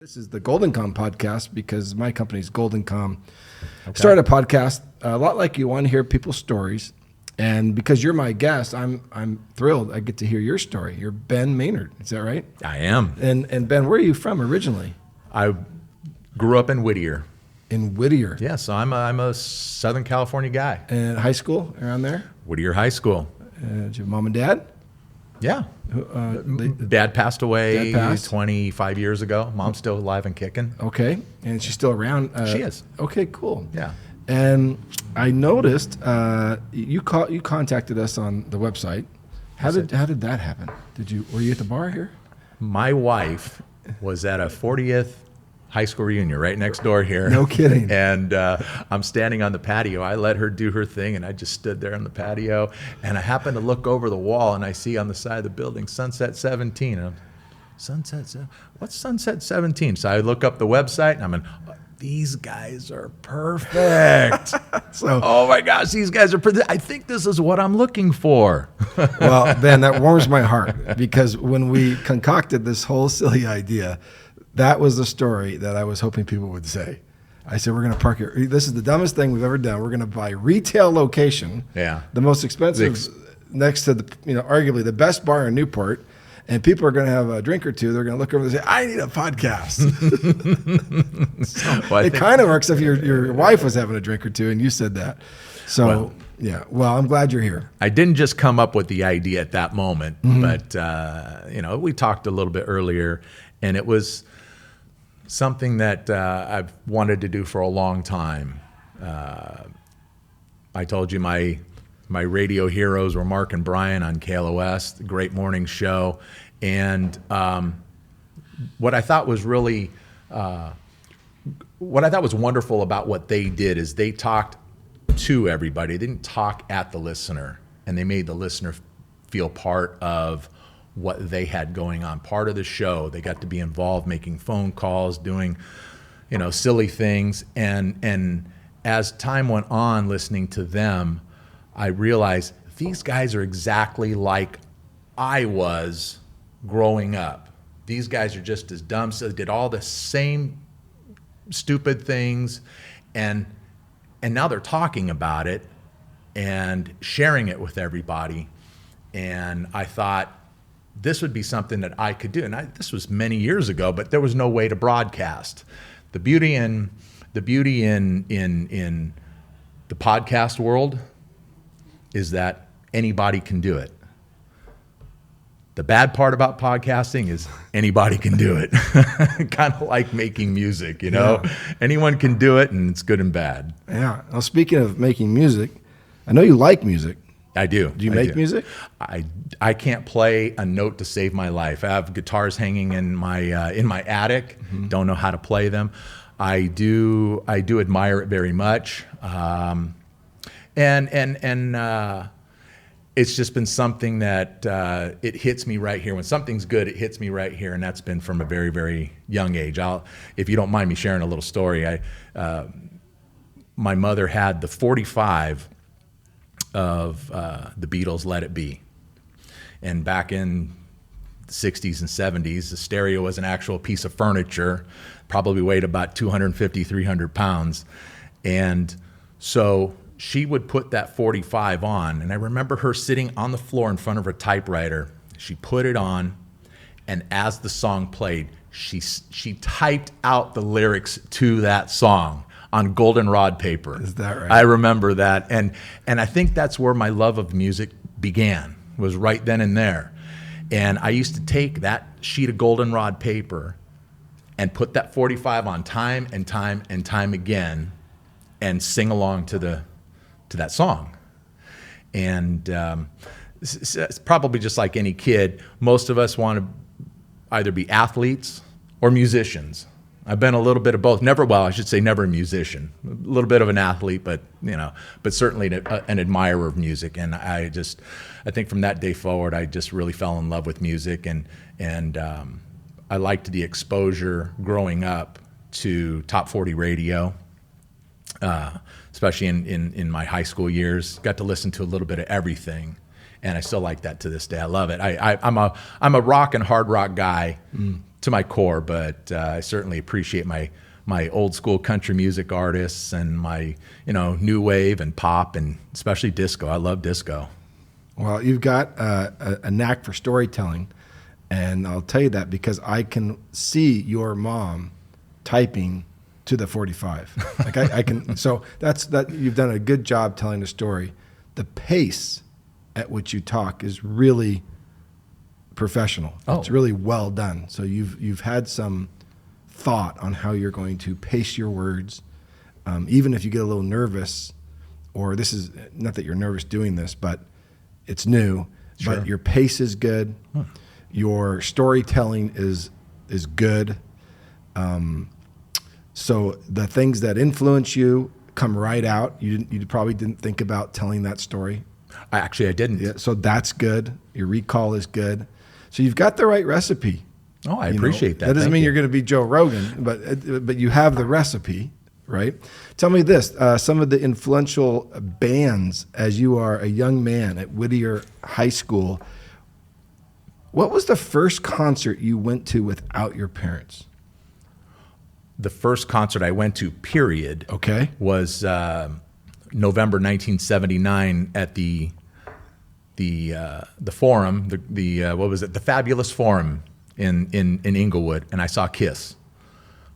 This is the GoldenCom podcast because my company's GoldenCom. Okay. Started a podcast a lot like you want to hear people's stories, and because you're my guest, I'm thrilled. I get to hear your story. You're Ben Maynard, is that right? I am. And Ben, where are you from originally? I grew up in Whittier. In Whittier. Yeah, so I'm a Southern California guy. And high school around there? Whittier High School. Did you have mom and dad? Yeah. Dad passed away 25 years ago. Mom's still alive and kicking. Okay. And she's still around? She is. Okay, cool. Yeah. And I noticed you contacted us on the website. How did that happen? Were you at the bar here? My wife was at a 40th high school reunion right next door here. No kidding. And I'm standing on the patio. I let her do her thing, and I just stood there on the patio. And I happened to look over the wall, and I see on the side of the building, Sunset 17. And what's Sunset 17? So I look up the website, and I'm in, these guys are perfect. Oh my gosh, these guys are perfect. I think this is what I'm looking for. Well, Ben, that warms my heart, because when we concocted this whole silly idea, that was the story that I was hoping people would say. I said, we're going to park here. This is the dumbest thing we've ever done. We're going to buy retail location, the most expensive, next to arguably the best bar in Newport, and people are going to have a drink or two. They're going to look over and say, I need a podcast. It kind of works if your wife was having a drink or two and you said that. So, well, I'm glad you're here. I didn't just come up with the idea at that moment, but, we talked a little bit earlier, and it was something that I've wanted to do for a long time. I told you my radio heroes were Mark and Brian on KLOS, the great morning show. And what I thought was really, what I thought was wonderful about what they did is they talked to everybody. They didn't talk at the listener, and they made the listener feel part of what they had going on, part of the show. They got to be involved, making phone calls, doing, silly things. And as time went on, listening to them, I realized these guys are exactly like I was growing up. These guys are just as dumb. So they did all the same stupid things, and now they're talking about it and sharing it with everybody. And I thought, this would be something that I could do. And this was many years ago, but there was no way to broadcast. The beauty in the podcast world is that anybody can do it. The bad part about podcasting is anybody can do it. Kind of like making music, Yeah. Anyone can do it, and it's good and bad. Yeah. Well, speaking of making music, I know you like music. I do. Do you make music? I can't play a note to save my life. I have guitars hanging in my attic. Don't know how to play them. I do admire it very much, and it's just been something that it hits me right here. When something's good, it hits me right here, and that's been from a very, very young age. If you don't mind me sharing a little story, my mother had the 45 of the Beatles' Let It Be. And back in the 60s and 70s, the stereo was an actual piece of furniture, probably weighed about 250, 300 pounds. And so she would put that 45 on, and I remember her sitting on the floor in front of her typewriter. She put it on, and as the song played, she typed out the lyrics to that song on goldenrod paper. Is that right? I remember that. And I think that's where my love of music began, was right then and there. And I used to take that sheet of goldenrod paper and put that 45 on time and time and time again and sing along to that song. And it's probably just like any kid. Most of us want to either be athletes or musicians. I've been a little bit of both. Never a musician. A little bit of an athlete, but certainly an admirer of music. And I think from that day forward, I just really fell in love with music, and I liked the exposure growing up to top 40 radio, especially in my high school years. Got to listen to a little bit of everything. And I still like that to this day. I love it. I'm a rock and hard rock guy to my core, but I certainly appreciate my old school country music artists and my, new wave and pop and especially disco. I love disco. Well, you've got a knack for storytelling, and I'll tell you that because I can see your mom typing to the 45. Like I can. So that you've done a good job telling the story. The pace at which you talk is really professional. Oh. It's really well done. So you've had some thought on how you're going to pace your words, even if you get a little nervous, or this is not that you're nervous doing this, but it's new. Sure. But your pace is good. Your storytelling is good. So the things that influence you come right out. You probably didn't think about telling that story. I didn't. Yeah, so that's good. Your recall is good. So you've got the right recipe. Oh, I appreciate that. That doesn't Thank mean you. you're going to be Joe Rogan, but you have the recipe, right? Tell me this: some of the influential bands as you are a young man at Whittier High School. What was the first concert you went to without your parents? The first concert I went to, period, Okay. was November 1979 at the Forum, what was it? The Fabulous Forum in Inglewood, and I saw Kiss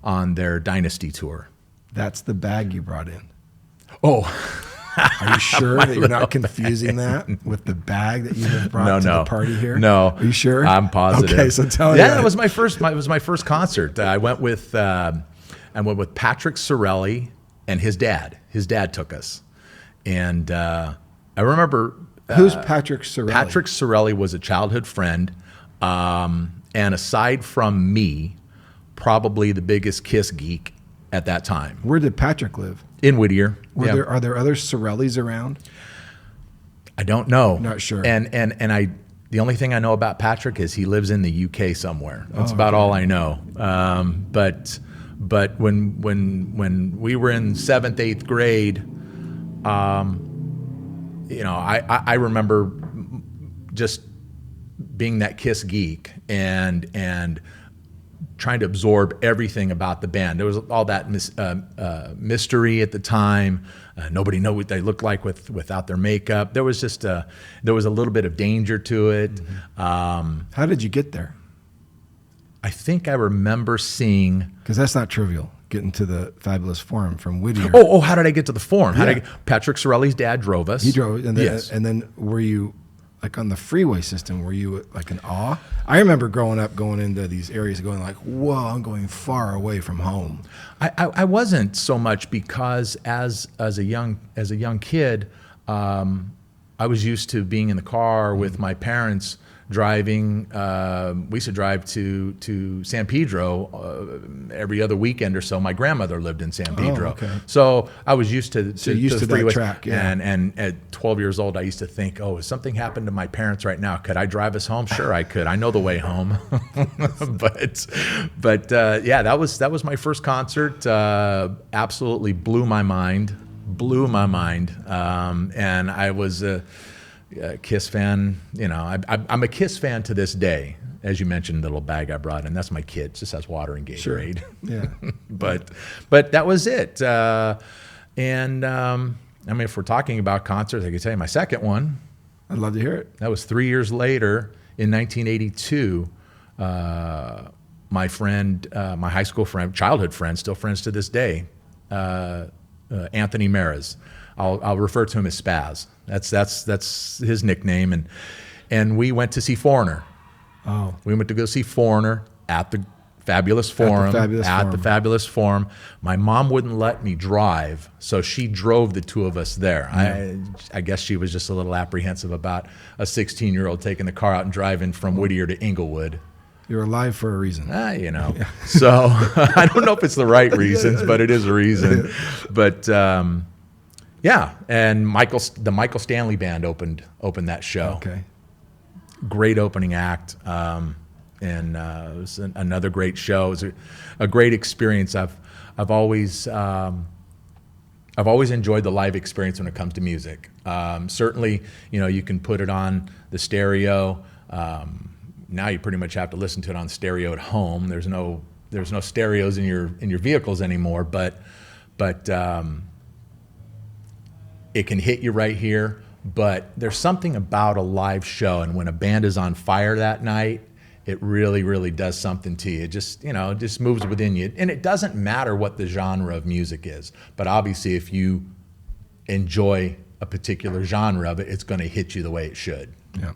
on their Dynasty tour. That's the bag you brought in. Oh, Are you sure that you're not confusing that with the bag that you have brought to the party here? No. Are you sure? I'm positive. Okay, so tell me. Yeah, it was my first. It was my first concert. I went with Patrick Sorelli and his dad. His dad took us, and I remember. Who's Patrick Sorelli? Patrick Sorelli was a childhood friend, and aside from me, probably the biggest Kiss geek at that time. Where did Patrick live? In Whittier. Are there other Sorellis around? I don't know. Not sure. And the only thing I know about Patrick is he lives in the UK somewhere. That's about all I know. But when we were in 7th, 8th grade, I remember just being that Kiss geek and trying to absorb everything about the band. There was all that mystery at the time. Nobody knew what they looked like without their makeup. There was just there was a little bit of danger to it. Mm-hmm. How did you get there? I think I remember seeing. Because that's not trivial, getting to the Fabulous Forum from Whittier. Oh, how did I get to the Forum? Yeah. Patrick Sorelli's dad drove us. He drove, and then, Yes. and then were you like on the freeway system? Were you like in awe? I remember growing up, going into these areas, going like, "Whoa, I'm going far away from home." I wasn't so much because as a young kid, I was used to being in the car with my parents driving. We used to drive to San Pedro every other weekend or so. My grandmother lived in San Pedro, okay. So I was used to that freeway track, yeah. And at 12 years old, I used to think, oh, if something happened to my parents right now, could I drive us home? Sure, I could. I know the way home. but yeah, that was my first concert. Absolutely blew my mind. And I was a Kiss fan. I'm a Kiss fan to this day. As you mentioned, the little bag I brought in, that's my kid. It just has water and Gatorade. Sure. Yeah. but that was it. If we're talking about concerts, I can tell you my second one. I'd love to hear it. That was 3 years later in 1982. My friend, my high school friend, childhood friend, still friends to this day, Anthony Maras. I'll refer to him as Spaz. That's his nickname. And we went to see Foreigner. Oh. We went to go see Foreigner at the Fabulous Forum. The Fabulous Forum. My mom wouldn't let me drive, so she drove the two of us there. Yeah. I guess she was just a little apprehensive about a 16-year-old taking the car out and driving from Whittier to Inglewood. You're alive for a reason. Yeah. So I don't know if it's the right reasons, but it is a reason. But yeah, and the Michael Stanley Band opened that show. Okay. Great opening act, and it was another great show. It was a great experience. I've always enjoyed the live experience when it comes to music. Certainly, you can put it on the stereo. now you pretty much have to listen to it on stereo at home. There's no stereos in your vehicles anymore, but it can hit you right here. But there's something about a live show, and when a band is on fire that night, it really, really does something to you. It just, it just moves within you. And it doesn't matter what the genre of music is, but obviously if you enjoy a particular genre of it, it's going to hit you the way it should. Yeah.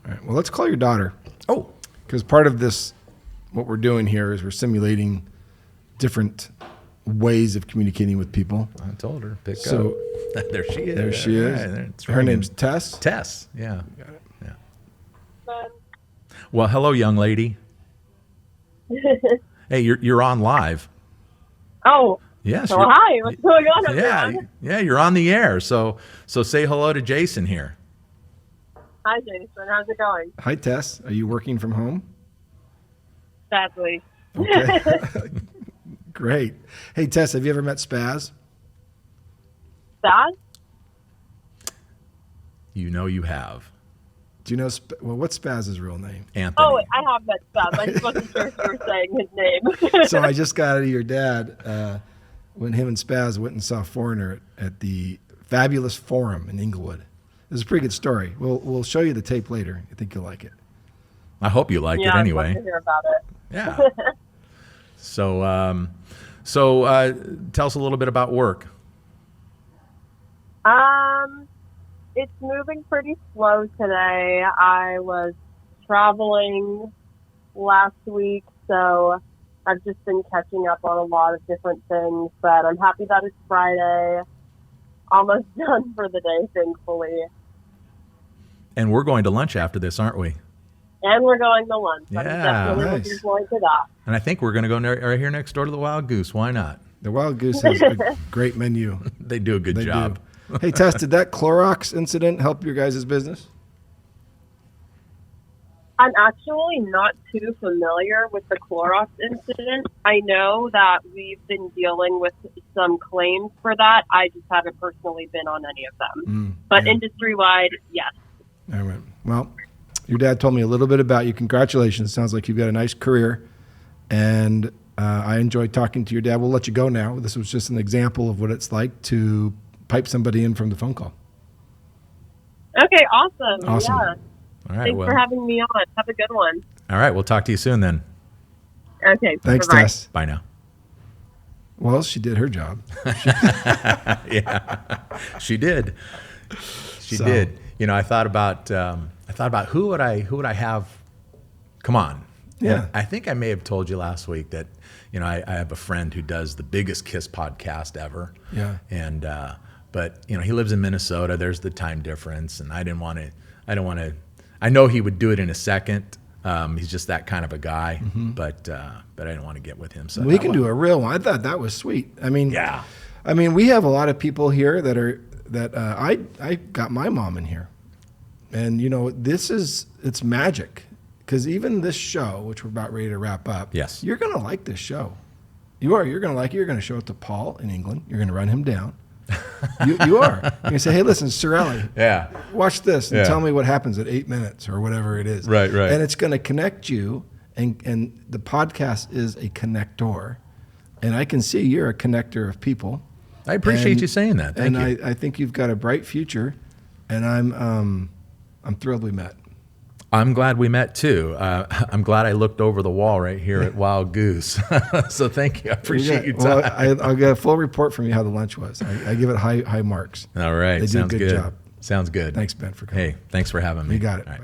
All right. Well, let's call your daughter. Oh. Because part of this, what we're doing here is we're simulating different ways of communicating with people. I told her, pick so, up. There she is. There she is. Right. Her name's Tess. Tess, yeah. Got it. Yeah. Well, hello, young lady. Hey, you're on live. Oh. Yes. Oh, hi. What's going on? Yeah, you're on the air. So say hello to Jason here. Hi, Jason. How's it going? Hi, Tess. Are you working from home? Sadly. Okay. Great. Hey, Tess, have you ever met Spaz? Spaz? You know you have. Do you know, what's Spaz's real name? Anthony. Oh, I have met Spaz. I just wasn't sure if you were saying his name. So I just got out of your dad when him and Spaz went and saw Foreigner at the Fabulous Forum in Inglewood. It was a pretty good story. We'll show you the tape later. I think you'll like it. I hope you like it anyway. I'd love to hear about it. Yeah. So tell us a little bit about work. It's moving pretty slow today. I was traveling last week, so I've just been catching up on a lot of different things, but I'm happy that it's Friday. Almost done for the day, thankfully. And we're going to lunch after this, aren't we? And we're going to lunch. Yeah, I'm definitely nice. looking forward to that. And I think we're going to go right here next door to the Wild Goose. Why not? The Wild Goose has a great menu. They do a good job. Do. Hey, Tess, did that Clorox incident help your guys' business? I'm actually not too familiar with the Clorox incident. I know that we've been dealing with some claims for that. I just haven't personally been on any of them. But industry-wide, yes. All right. Well, your dad told me a little bit about you. Congratulations. Sounds like you've got a nice career. And I enjoyed talking to your dad. We'll let you go now. This was just an example of what it's like to pipe somebody in from the phone call. Okay, awesome. Awesome. Yeah. All right. Thanks for having me on. Have a good one. All right. We'll talk to you soon then. Okay. Thanks, bye-bye. Tess. Bye now. Well, she did her job. Yeah, she did. She did. I thought about who would I have come on. Yeah. And I think I may have told you last week that I have a friend who does the biggest Kiss podcast ever. Yeah. And but he lives in Minnesota. There's the time difference, and I don't want to. I know he would do it in a second. He's just that kind of a guy, but I didn't want to get with him. So We can do a real one. I thought that was sweet. I mean, Yeah. I mean, we have a lot of people here that I got my mom in here, and it's magic, because even this show, which we're about ready to wrap up, Yes. you're gonna like this show. You are. You're gonna like it. You're gonna show it to Paul in England. You're gonna run him down. You are. You're gonna say, hey, listen, Sorelli, Yeah. watch this and Yeah. tell me what happens at 8 minutes or whatever it is. Right. And it's going to connect you, and the podcast is a connector, and I can see you're a connector of people. I appreciate you saying that. Thank you. I think you've got a bright future, and I'm thrilled we met. I'm glad we met too. I'm glad I looked over the wall right here at Wild Goose. So thank you. I appreciate your time. Well, I'll get a full report from you how the lunch was. I give it high marks. All right. They did a Sounds good good. job. Sounds good. Thanks, Ben, for coming. Hey, thanks for having me. You got it. All right.